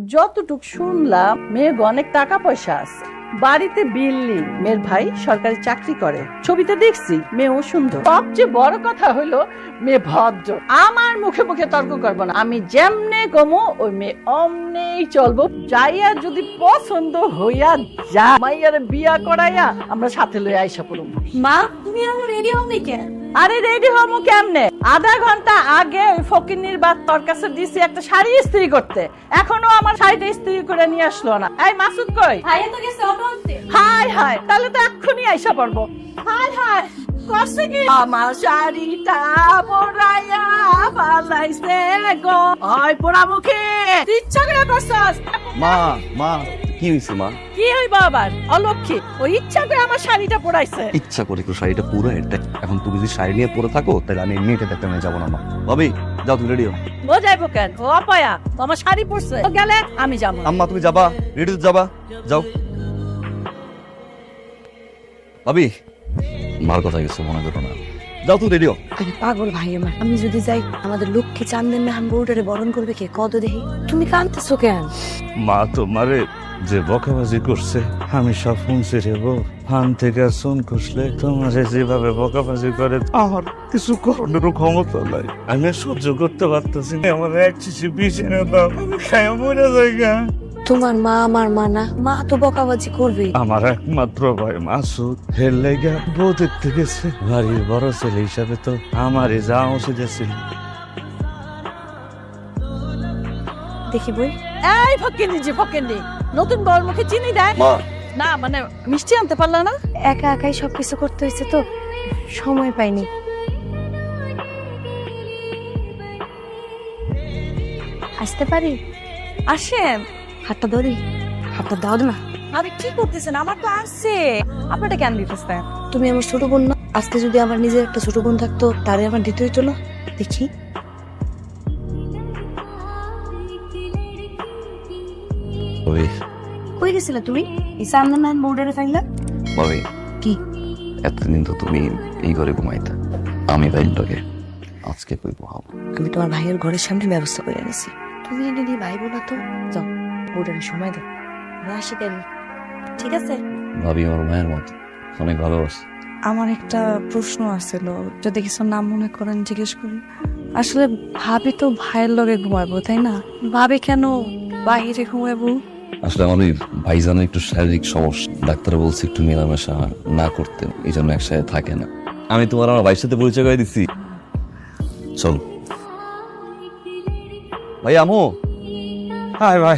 যতটুক শুনলাম মেয়ের অনেক টাকা পয়সা আছে, বাড়িতে বিল্ডিং, মেয়ের ভাই সরকারি চাকরি করে, ছবিতে দেখছি মেয়েও সুন্দর। সবচেয়ে বড় কথা হলো মেয়ে ভদ্র। আমার মুখে মুখে তর্ক করবো না, আমি যেমনে গমো ওই মেয়ে অমনেই চলবো। যাইয়া যদি পছন্দ হইয়া যা, মাইয়ার বিয়া করাইয়া আমরা সাথে লইয়া আইসা পড়ব। মা, তুমি এখন রেডি হও নি কেন? আরে রেডি হমু কেমনে? আধা ঘন্টা আগে ওই ফকিন্নির বাদ তোর কাছে দিছি একটা শাড়ি ইস্ত্রি করতে, এখনো আমার শাড়িটা ইস্ত্রি করে নিয়ে আসলো না। এই মাসুদ কই? ভাইয়া তো গেছে অটো আনতে। হাই হাই, তাহলে তো এক্ষুনি আইসা পড়বো। হাই হাই, করছে কি? আমার শাড়িটা পরাইয়া পালাইছে গো। ওই পোড়ামুখী, তুই ইচ্ছা করে করছস? মা মা কি হইছে মা? কি হইব আবার? অলক্ষী, ওই ইচ্ছা করে আমার শাড়িটা পরাইছে। ইচ্ছা করে কেউ শাড়িটা পুরো এটা, এখন তুমি যদি শাড়ি নিয়ে পরে থাকো তাহলে আমি মেয়েটা দেখতে নিয়ে যাবো না মা। ভাবি যাও, তুমি রেডি হও। ও যাইবো কেন? ও অপয়া, ও আমার শাড়ি পরছে, ও গেলে আমি যাবো না। আম্মা তুমি যাবা? রেডি তো যাবা, যাও। ভাবি মার কথা কিছু মনে করো না, যাও তুমি রেডি হও। আরে পাগল ভাই আমার, আমি যদি যাই আমাদের লক্ষ্মী চান্দের মেহান বউটারে বরণ করবে কে? কত দেখি তুমি কাঁদতেছো কেন? মা তোমারে যে বকাবাজি করছে আমি সব শুনছি রে বউ। ফান থেকে ফোন খুঁজলে তোমারে যেভাবে বকাবাজি করে আমার কিছু করানোর ক্ষমতা নাই। আমি আর সহ্য করতে পারতেছি না। আমার এক শিশু বিষ এনে দাও, আমি খাইয়া মরে যাইগা। তোমার মা আমার মা না, মা তো বকাবাজি করবেই। আমার একমাত্র ভাই মাসুদ হের লেগা বউ দেখতে গেছে। বাড়ির বড় ছেলে হিসাবে তো আমারই যাওয়া উচিত ছিল। দেখি বই। এই ফকিন্নি, যে ফকিন্নি নতুন বউর মুখে চিনি দেয় মা না, মানে মিষ্টি আনতে পারলা না? একা একাই সবকিছু করতে হয়েছে তো, সময় পাইনি। আসতে পারি? আসেন, হাতটা ধরি। হাতটা দাও না। আরে কি করতেছেন? আমার তো আসছে, আপনারা কেন দিতেছেন? তুমি আমার ছোট বোন না? আজকে যদি আমার নিজের একটা ছোট বোন থাকতো, তারে আমার দিতে হইতো না? দেখি। ভাবি কই গেছিলে তুমি? এই সামনে না মোড়ের ফাইলা? ভাবি কি? এতদিন তো তুমি এই ঘরে ঘুমাইতা, আমি ভাইটাকে আজকে কই বহাব। আমি তোমার ভাইয়ের ঘরের সামনে ব্যবস্থা করে এনেছি। তুমি এনে নিয়ে ভাই বোনা তো যাও, মোড়ের সময় দাও। আসি কেন? ঠিক আছে। ভাবি আমার মায়ের মতো অনেক ভালোবাসে। আমার একটা প্রশ্ন আছিল, যদি কিছু নাম মনে করেন জিজ্ঞেস করি। আসলে ভাবি তো ভাইয়ের লগে ঘুমাবো, তাই না? ভাবি কেন বাহিরে ঘুমাবো? আসলে আমার ওই ভাইজানের একটু শারীরিক সমস্যা, ডাক্তার বলছে একটু মেলামেশা না করতে, এই জন্য একসাথে থাকে না। আমি তোমার আমার ভাইয়ের সাথে পরিচয় করে দিচ্ছি, চল। ভাই আমো। হাই ভাই,